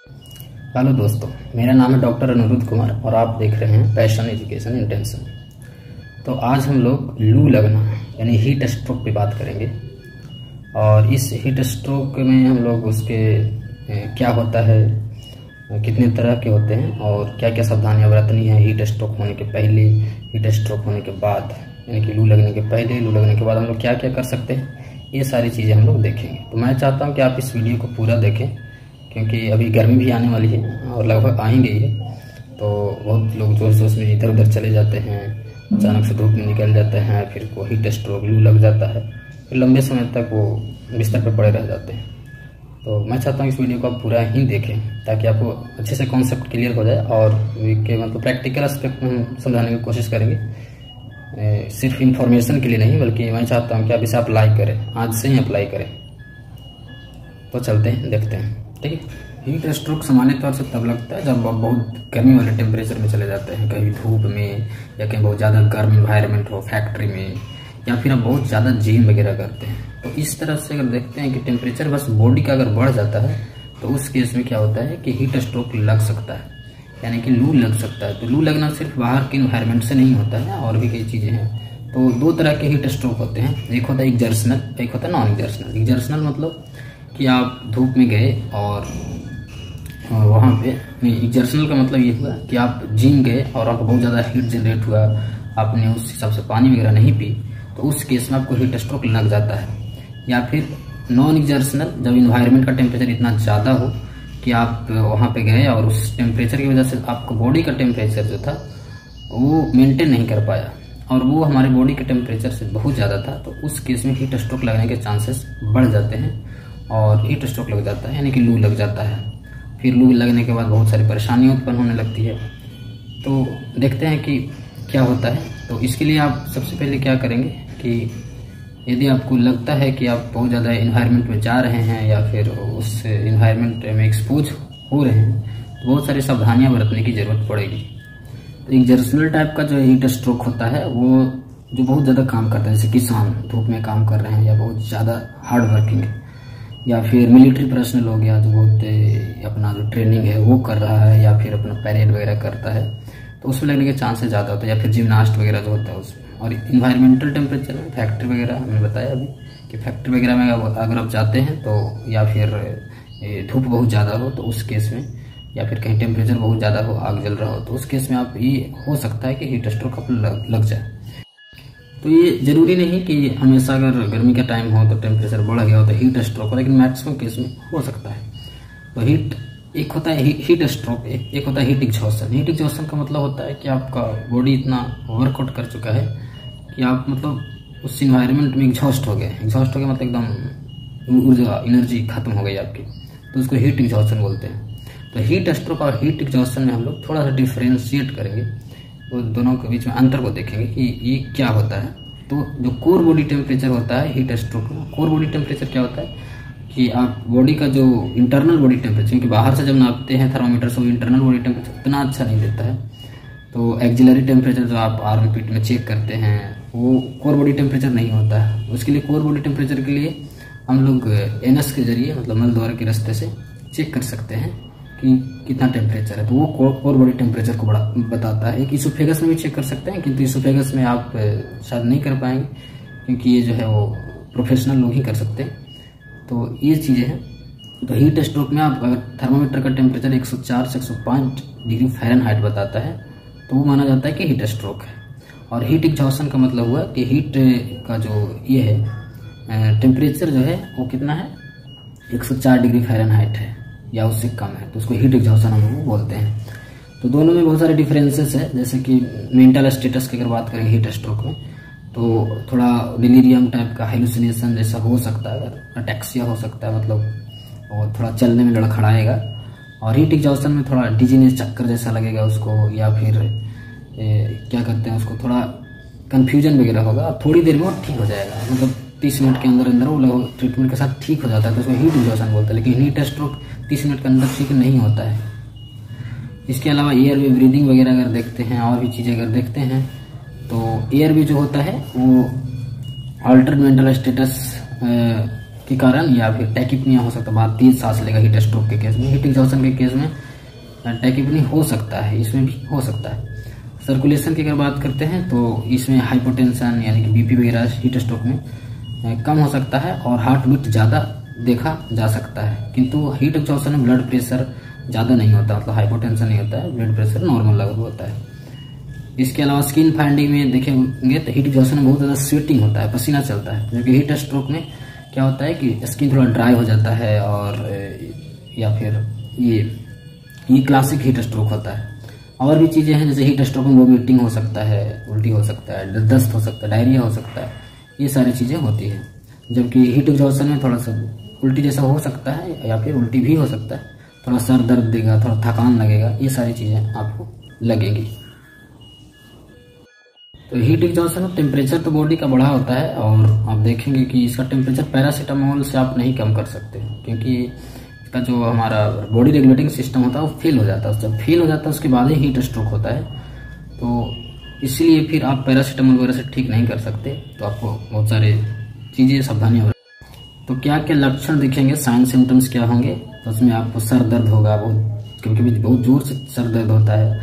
Hello दोस्तों, मेरा नाम है डॉक्टर अनिरुद्ध कुमार और आप देख रहे हैं पैशन एजुकेशन इंटेंशन। तो आज हम लोग लू लगना यानी हीट स्ट्रोक पे बात करेंगे। और इस हीट स्ट्रोक में हम लोग उसके क्या होता है, कितने तरह के होते हैं और क्या क्या सावधानियां बरतनी है हीट स्ट्रोक होने के पहले, हीट स्ट्रोक होने के बाद, यानी कि लू लगने के पहले, लू लगने के बाद हम लोग क्या क्या कर सकते हैं, ये सारी चीज़ें हम लोग देखेंगे। तो मैं चाहता हूँ कि आप इस वीडियो को पूरा देखें, क्योंकि अभी गर्मी भी आने वाली है और लगभग आ ही गई है। तो बहुत लोग जोश जोश में इधर उधर चले जाते हैं, अचानक से धूप में निकल जाते हैं, फिर वो हीट स्ट्रोक लू लग जाता है, फिर लंबे समय तक वो बिस्तर पर पड़े रह जाते हैं। तो मैं चाहता हूँ इस वीडियो को आप पूरा ही देखें ताकि आपको अच्छे से कॉन्सेप्ट क्लियर हो जाए और के मतलब प्रैक्टिकल एस्पेक्ट में हम समझाने की कोशिश करेंगे। सिर्फ इन्फॉर्मेशन के लिए नहीं, बल्कि मैं चाहता हूँ कि आप इसे अप्लाई करें, आज से ही अप्लाई करें। तो चलते हैं, देखते हैं। ठीक है, हीट स्ट्रोक सामान्य तौर से तब लगता है जब आप बहुत गर्मी वाले टेम्परेचर में चले जाते हैं, कहीं धूप में या कहीं बहुत ज़्यादा गर्म इन्वायरमेंट हो, फैक्ट्री में, या फिर आप बहुत ज़्यादा जिम वगैरह करते हैं। तो इस तरह से अगर देखते हैं कि टेम्परेचर बस बॉडी का अगर बढ़ जाता है तो उस केस में क्या होता है कि हीट स्ट्रोक लग सकता है, यानी कि लू लग सकता है। तो लू लगना सिर्फ बाहर के इन्वायरमेंट से नहीं होता है, और भी कई चीज़ें हैं। तो दो तरह के हीट स्ट्रोक होते हैं, एक होता है एक्जर्शनल, एक होता है नॉन एक्जर्शनल। एक्जर्शनल मतलब कि आप धूप में गए और वहाँ पे, एक्जर्शनल का मतलब ये हुआ कि आप जिम गए और आपको बहुत ज़्यादा हीट जनरेट हुआ, आपने उस हिसाब से पानी वगैरह नहीं पी, तो उस केस में आपको हीट स्ट्रोक लग जाता है। या फिर नॉन एक्जर्शनल, जब इन्वायरमेंट का टेम्परेचर इतना ज़्यादा हो कि आप वहाँ पे गए और उस टेम्परेचर की वजह से आपको बॉडी का टेम्परेचर जो था वो मेंटेन नहीं कर पाया और वो हमारे बॉडी के टेम्परेचर से बहुत ज़्यादा था, तो उस केस में हीट स्ट्रोक लगने के चांसेस बढ़ जाते हैं और हीट स्ट्रोक लग जाता है, यानी कि लू लग जाता है। फिर लू लगने के बाद बहुत सारी परेशानियाँ उत्पन्न होने लगती है। तो देखते हैं कि क्या होता है। तो इसके लिए आप सबसे पहले क्या करेंगे कि यदि आपको लगता है कि आप बहुत ज़्यादा इन्वायरमेंट में जा रहे हैं या फिर उस इन्वायरमेंट में एक्सपोज हो रहे हैं, तो बहुत सारी सावधानियाँ बरतने की ज़रूरत पड़ेगी। तो एक्जर्शनल टाइप का जो हीट स्ट्रोक होता है वो जो बहुत ज़्यादा काम करता है, जैसे किसान धूप में काम कर रहे हैं या बहुत ज़्यादा हार्ड वर्किंग है, या फिर मिलिट्री पर्सनल हो गया जो बहुत अपना जो ट्रेनिंग है वो कर रहा है, या फिर अपना पैरेड वगैरह करता है, तो उसमें लगने के चांसेस ज़्यादा होते हैं। या फिर जिम्नास्ट वगैरह जो होता है उसमें। और इन्वायरमेंटल टेम्परेचर में फैक्ट्री वगैरह, हमने बताया अभी कि फैक्ट्री वगैरह में अगर आप जाते हैं तो, या फिर धूप बहुत ज़्यादा हो तो उस केस में, या फिर कहीं टेम्परेचर बहुत ज़्यादा हो, आग जल रहा हो, तो उस केस में आप ये हो सकता है कि हीट स्ट्रोक आप लग जाए। तो ये जरूरी नहीं कि हमेशा अगर गर्मी का टाइम हो तो टेम्परेचर बढ़ गया हो तो हीट स्ट्रोक हो, लेकिन मैक्सिमम केस में हो सकता है। तो एक होता है हीट स्ट्रोक, एक होता है हीट एग्जॉस्शन। हीट एग्जॉस्शन का मतलब होता है कि आपका बॉडी इतना वर्कआउट कर चुका है कि आप मतलब उस इन्वायरमेंट में एग्जॉस्ट हो गए। एग्जॉस्ट हो गया मतलब एकदम ऊर्जा, एनर्जी खत्म हो गई आपकी, तो उसको हीट एग्जॉस्शन बोलते हैं। तो हीट स्ट्रोक और हीट एग्जॉस्शन में हम लोग थोड़ा सा डिफ्रेंशिएट करेंगे, वो दोनों के बीच में अंतर को देखेंगे कि ये क्या होता है। तो जो कोर बॉडी टेम्परेचर होता है हीट स्ट्रोक में, कोर बॉडी टेम्परेचर क्या होता है कि आप बॉडी का जो इंटरनल बॉडी टेम्परेचर, क्योंकि बाहर से जब नापते हैं थर्मोमीटर से, वो इंटरनल बॉडी टेम्परेचर उतना अच्छा नहीं देता है। तो एक्सिलरी टेम्परेचर जो आप आर्म पीट में चेक करते हैं वो कोर बॉडी टेम्परेचर नहीं होता है। उसके लिए कोर बॉडी टेम्परेचर के लिए हम लोग एनएस के जरिए, मतलब मल द्वार के रास्ते से चेक कर सकते हैं कि कितना टेम्परेचर है। तो वो कोर बॉडी टेम्परेचर को बड़ा बताता है। एक इसोफेगस में भी चेक कर सकते हैं, किंतु इसोफेगस में आप शायद नहीं कर पाएंगे क्योंकि ये जो है वो प्रोफेशनल लोग ही कर सकते हैं। तो ये चीज़ें हैं। तो हीट स्ट्रोक में आप अगर थर्मामीटर का टेम्परेचर 104 से 105 डिग्री फ़ारेनहाइट बताता है तो वो माना जाता है कि हीट स्ट्रोक है। और हीट एग्जॉस्शन का मतलब हुआ कि हीट का जो ये है टेम्परेचर जो है वो कितना है, 104 डिग्री फ़ारेनहाइट है या उससे कम है, तो उसको हीट एग्जॉस्शन हम लोग बोलते हैं। तो दोनों में बहुत सारे डिफरेंसेस है, जैसे कि मेंटल स्टेटस की अगर बात करें हीट स्ट्रोक में तो थोड़ा डिलीरियम टाइप का हेलुसिनेशन जैसा हो सकता है, अटैक्सिया हो सकता है, मतलब और थोड़ा चलने में लड़खड़ाएगा। और हीट एग्जॉस्शन में थोड़ा डिजीनेस, चक्कर जैसा लगेगा उसको, या फिर क्या कहते हैं उसको, थोड़ा कन्फ्यूजन वगैरह होगा। और थोड़ी देर में वो ठीक हो जाएगा, मतलब 30 मिनट के अंदर अंदर वो ट्रीटमेंट के साथ ठीक हो जाता है, तो उसको हीट एग्जॉस्शन बोलते हैं। लेकिन हीट स्ट्रोक 30 मिनट के अंदर ठीक नहीं होता है। इसके अलावा एयर वे ब्रीदिंग वगैरह अगर देखते हैं, और भी चीज़ें अगर देखते हैं, तो एयर वे जो होता है वो अल्टर्ड मेंटल स्टेटस के कारण, या फिर टैकिपनिया हो सकता है, बहुत तेज सांस लेगा हीट स्ट्रोक के केस में। हीट एग्जॉशन के केस में टैकिपनी हो सकता है, इसमें भी हो सकता है। सर्कुलेशन की अगर बात करते हैं तो इसमें हाइपोटेंशन यानी कि बीपी वगैरह हीट स्ट्रोक में कम हो सकता है और हार्ट बीट ज़्यादा देखा जा सकता है, किंतु हीट एग्जॉशन में ब्लड प्रेशर ज़्यादा नहीं होता, मतलब हाइपोटेंशन नहीं होता है, ब्लड प्रेशर नॉर्मल लेवल होता है। इसके अलावा स्किन फाइंडिंग में देखेंगे तो हीट एग्जॉशन में बहुत ज़्यादा स्वेटिंग होता है, पसीना चलता है, जबकि हीट स्ट्रोक में क्या होता है कि स्किन थोड़ा ड्राई हो जाता है, और या फिर ये क्लासिक हीट स्ट्रोक होता है। और भी चीज़ें हैं, जैसे हीट स्ट्रोक में वोमिटिंग हो सकता है, उल्टी हो सकता है, दस्त हो सकता है, डायरिया हो सकता है, ये सारी चीज़ें होती हैं। जबकि हीट एग्जॉशन में थोड़ा सा उल्टी जैसा हो सकता है, या फिर उल्टी भी हो सकता है, थोड़ा सर दर्द देगा, थोड़ा थकान लगेगा, ये सारी चीज़ें आपको लगेंगी। तो हीट एग्जॉशन में टेम्परेचर तो बॉडी का बढ़ा होता है, और आप देखेंगे कि इसका टेम्परेचर पैरासीटामोल से आप नहीं कम कर सकते, क्योंकि इसका जो हमारा बॉडी रेगुलेटिंग सिस्टम होता है वो फेल हो जाता है। जब फेल हो जाता है उसके बाद ही हीट स्ट्रोक होता है, तो इसलिए फिर आप पैरासीटामोल वगैरह से ठीक नहीं कर सकते, तो आपको बहुत सारे चीज़ें सावधानी हो। तो क्या क्या लक्षण दिखेंगे, साइन सिम्टम्स क्या होंगे, तो उसमें आपको सर दर्द होगा, कभी कभी बहुत जोर से सर दर्द होता है,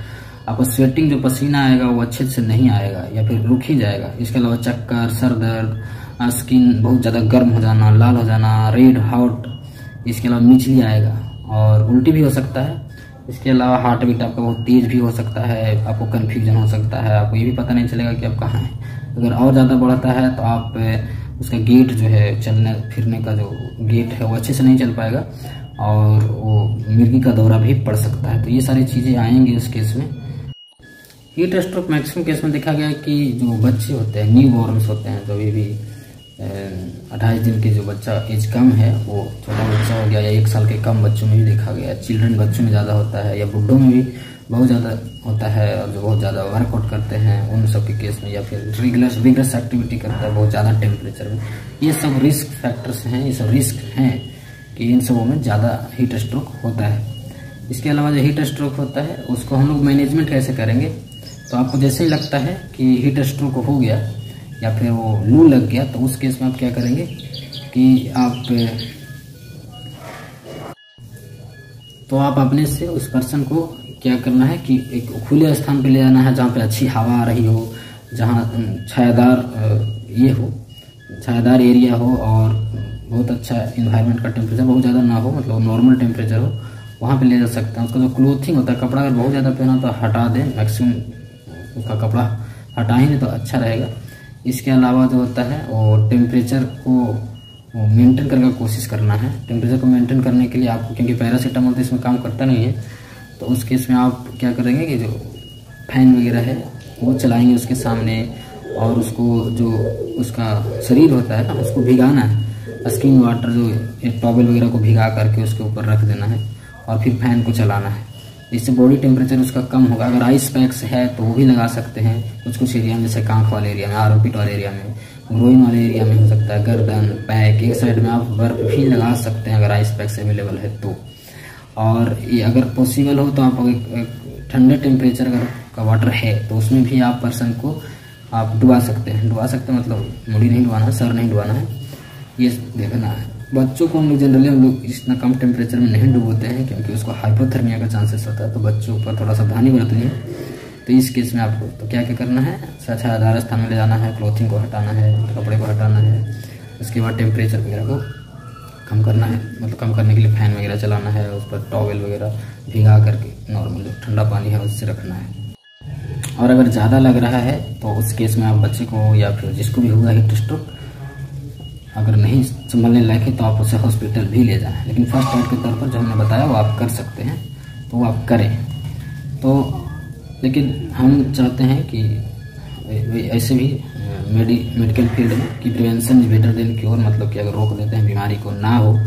आपको स्वेटिंग जो पसीना आएगा वो अच्छे से नहीं आएगा या फिर रुक ही जाएगा। इसके अलावा चक्कर, सर दर्द, स्किन बहुत ज़्यादा गर्म हो जाना, लाल हो जाना, रेड हॉट, इसके अलावा मिचली आएगा और उल्टी भी हो सकता है। इसके अलावा हार्ट बीट आपका बहुत तेज भी हो सकता है, आपको कन्फ्यूजन हो सकता है, आपको ये भी पता नहीं चलेगा कि आप कहाँ हैं। अगर और ज़्यादा बढ़ता है तो आप उसका गेट जो है, चलने फिरने का जो गेट है वो अच्छे से नहीं चल पाएगा, और वो मिर्गी का दौरा भी पड़ सकता है। तो ये सारी चीज़ें आएंगी उस केस में। हीट स्ट्रोक मैक्सिमम केस में देखा गया कि जो बच्चे होते हैं, न्यू बॉर्न्स होते हैं, जो भी 28 दिन के जो बच्चा एज कम है, वो छोटा बच्चा हो गया, या 1 साल के कम बच्चों में भी देखा गया, चिल्ड्रन बच्चों में ज़्यादा होता है, या बुढ़ों में भी बहुत ज़्यादा होता है, और जो बहुत ज़्यादा वर्कआउट करते हैं उन सब के केस में, या फिर रिगरस एक्टिविटी करता है बहुत ज़्यादा टेम्परेचर में, ये सब रिस्क फैक्टर्स हैं, ये सब रिस्क हैं कि इन सबों में ज़्यादा हीट स्ट्रोक होता है। इसके अलावा जो हीट स्ट्रोक होता है उसको हम लोग मैनेजमेंट कैसे करेंगे, तो आपको जैसे ही लगता है कि हीट स्ट्रोक हो गया या फिर वो लू लग गया, तो उस केस में आप क्या करेंगे कि आप अपने से उस पर्सन को क्या करना है कि एक खुले स्थान पे ले जाना है, जहाँ पे अच्छी हवा आ रही हो, जहाँ छायादार एरिया हो, और बहुत अच्छा इन्वायरमेंट का टेम्परेचर बहुत ज़्यादा ना हो, मतलब नॉर्मल टेम्परेचर हो, वहाँ पे ले जा सकते हैं। उसका जो क्लोथिंग होता है, कपड़ा अगर बहुत ज़्यादा पहना तो हटा दें, मैक्सिमम उसका कपड़ा हटा ही नहीं तो अच्छा रहेगा। इसके अलावा जो होता है वो टेम्परेचर को मेंटेन करने की कोशिश करना है। टेम्परेचर को मेंटेन करने के लिए आपको, क्योंकि पैरासीटामोल तो इसमें काम करता नहीं है, तो उस केस में आप क्या करेंगे कि जो फैन वगैरह है वो चलाएंगे उसके सामने, और उसको जो उसका शरीर होता है ना उसको भिगाना है, स्किन वाटर जो टॉवल वगैरह को भिगा करके उसके ऊपर रख देना है, और फिर फैन को चलाना है। इससे बॉडी टेम्परेचर उसका कम होगा। अगर आइस पैक्स है तो वो भी लगा सकते हैं कुछ एरिया में, जैसे कांख वाले एरिया में, आर्मपिट वाले एरिया में, ग्रोइन वाले एरिया में हो सकता है, गर्दन, पैक, एक साइड में आप बर्फ भी लगा सकते हैं अगर आइस पैक्स अवेलेबल है तो। और ये अगर पॉसिबल हो तो आप ठंडे टेम्परेचर अगर का वाटर है तो उसमें भी आप पर्सन को आप डुबा सकते हैं। मतलब मुड़ी नहीं डुबाना है, सर नहीं डुबाना है, ये देखना है। बच्चों को हम लोग जनरली इतना कम टेम्परेचर में नहीं डुबोते हैं, क्योंकि उसको हाइपोथर्मिया का चांसेस होता है, तो बच्चों पर थोड़ा सावधानी बरतनी है। तो इस केस में आपको तो क्या क्या करना है, छायादार स्थान में ले जाना है, क्लोथिंग को हटाना है, कपड़े को हटाना है, उसके बाद टेम्परेचर वगैरह को कम करना है, मतलब कम करने के लिए फैन वगैरह चलाना है, उस पर टॉवल वगैरह भिगा करके नॉर्मल जो ठंडा पानी है उससे रखना है। और अगर ज़्यादा लग रहा है तो उस केस में आप बच्चे को या फिर जिसको भी हुआ हीट स्ट्रोक अगर नहीं संभलने लायक है तो आप उसे हॉस्पिटल भी ले जाएं। लेकिन फर्स्ट एड के तौर पर जो हमने बताया वो आप कर सकते हैं, तो वो आप करें। तो लेकिन हम चाहते हैं कि ऐसे भी मेडिकल फील्ड में कि prevention is better than cure, मतलब कि अगर रोक देते हैं बीमारी को ना हो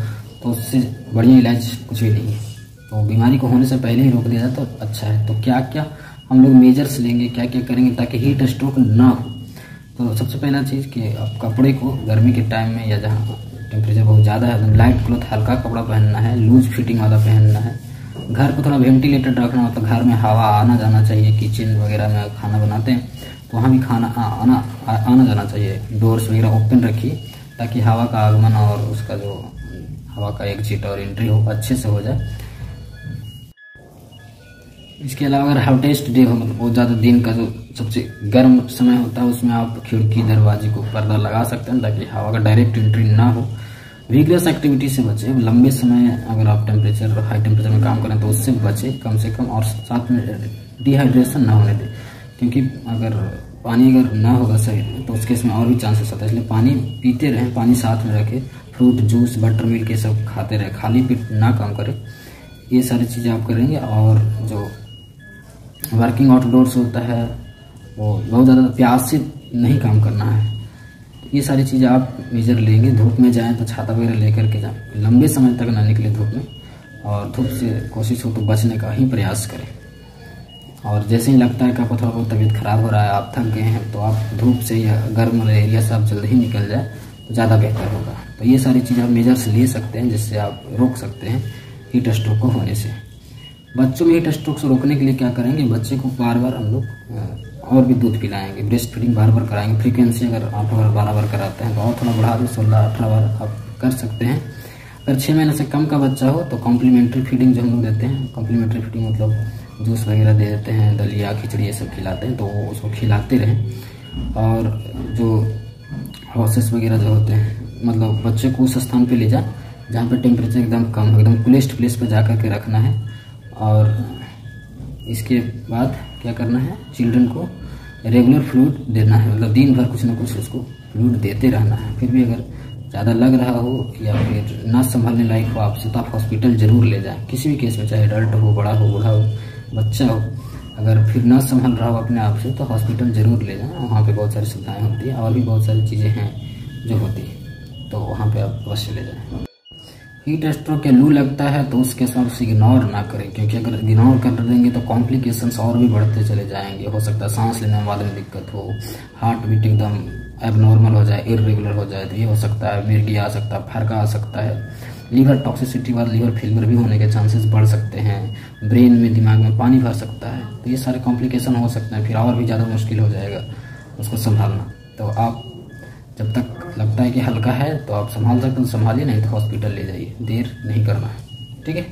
तो उससे बढ़िया इलाज कुछ भी नहीं है। तो बीमारी को होने से पहले ही रोक दिया जाए तो अच्छा है। तो क्या क्या हम लोग मेजर्स लेंगे, क्या क्या करेंगे ताकि हीट स्ट्रोक ना हो। तो सबसे पहला चीज़ कि आप कपड़े को गर्मी के टाइम में या जहाँ टेम्परेचर बहुत ज़्यादा है लाइट क्लॉथ हल्का कपड़ा पहनना है, लूज फिटिंग वाला पहनना है। घर को थोड़ा वेंटिलेटेड रखना, मतलब घर में हवा आना जाना चाहिए। किचन वगैरह में खाना बनाते हैं तो वहाँ भी खाना आना जाना चाहिए। डोर्स वगैरह ओपन रखिए ताकि हवा का आगमन और उसका जो हवा का एग्जिट और एंट्री हो अच्छे से हो जाए। इसके अलावा अगर हॉटेस्ट डे हो, मतलब बहुत ज़्यादा दिन का जो सबसे गर्म समय होता है, उसमें आप खिड़की दरवाजे को पर्दा लगा सकते हैं ताकि हवा का डायरेक्ट एंट्री ना हो। विग्रेस एक्टिविटी से बचें, लंबे समय अगर आप टेम्परेचर हाई टेम्परेचर में काम करें तो उससे बचें कम से कम, और साथ में डिहाइड्रेशन ना होने दें, क्योंकि अगर पानी अगर ना होगा शरीर में तो उसके इसमें और भी चांसेस होता है। इसलिए पानी पीते रहें, पानी साथ में रखें, फ्रूट जूस बटर मिल्क ये सब खाते रहें, खाली पेट ना काम करें। ये सारी चीज़ें आप करेंगे। और जो वर्किंग आउटडोर्स होता है वो बहुत ज़्यादा प्यास से नहीं काम करना है। ये सारी चीज़ें आप मेजर लेंगे। धूप में जाएं तो छाता वगैरह लेकर के जाएं, लंबे समय तक ना निकले धूप में, और धूप से कोशिश हो तो बचने का ही प्रयास करें। और जैसे ही लगता है कि आपको थोड़ा बहुत तबीयत खराब हो रहा है, आप थक गए हैं, तो आप धूप से या गर्म वाले एरिया से आप जल्द ही निकल जाए तो ज़्यादा बेहतर होगा। तो ये सारी चीज़ें आप मेजर्स ले सकते हैं जिससे आप रोक सकते हैं हीट स्ट्रोक को होने से। बच्चों में हीट स्ट्रोक से रोकने के लिए क्या करेंगे, बच्चे को बार बार हम लोग और भी दूध पिलाएंगे, ब्रेस्ट फीडिंग बार बार कराएंगे। फ्रीक्वेंसी अगर 8 बार 12 बार कराते हैं तो और थोड़ा बढ़ा दें, 16-18 बार आप कर सकते हैं। अगर 6 महीने से कम का बच्चा हो तो कॉम्प्लीमेंट्री फीडिंग जो हम लोग देते हैं, कॉम्प्लीमेंट्री फीडिंग मतलब जूस वगैरह दे देते हैं, दलिया खिचड़ी ये सब खिलाते हैं, तो वो उसको खिलाते रहें। और जो हॉर्सेस वगैरह जो होते हैं, मतलब बच्चे को उस स्थान पे ले जाए जहाँ पे टेम्परेचर एकदम कम हो, एकदम कूलेस्ट प्लेस पे जा कर के रखना है। और इसके बाद क्या करना है, चिल्ड्रन को रेगुलर फ्लूइड देना है, मतलब दिन भर कुछ ना कुछ उसको फ्लूइड देते रहना है। फिर भी अगर ज़्यादा लग रहा हो या फिर ना संभालने लायक हो आपसे तो आप हॉस्पिटल ज़रूर ले जाएं। किसी भी केस में, चाहे एडल्ट हो, बड़ा हो, बूढ़ा हो, बच्चा हो, अगर फिर ना संभल रहा हो अपने आप से तो हॉस्पिटल ज़रूर ले जाएं। वहाँ पे बहुत सारी सुविधाएँ होती हैं और भी बहुत सारी चीज़ें हैं जो होती हैं, तो वहाँ पर आप अवश्य ले जाएँ। हीट स्ट्रोक या लू लगता है तो उसके साथ उसे इग्नोर ना करें, क्योंकि अगर इग्नोर कर देंगे तो कॉम्प्लिकेशंस और भी बढ़ते चले जाएंगे। हो सकता है सांस लेने वाले में दिक्कत हो, हार्ट बीट एकदम एबनॉर्मल हो जाए, इरेगुलर हो जाए, तो ये हो सकता है। मिर्गी आ सकता है, फरका आ सकता है, लीवर टॉक्सिसिटी बाद लीवर फेलियर भी होने के चांसेस बढ़ सकते हैं, ब्रेन में दिमाग में पानी भर सकता है, तो ये सारे कॉम्प्लिकेशन हो सकते हैं। फिर और भी ज़्यादा मुश्किल हो जाएगा उसको संभालना। तो आप जब तक लगता है कि हल्का है तो आप संभाल सकते हैं तो संभालिए, नहीं तो हॉस्पिटल ले जाइए, देर नहीं करना है। ठीक है।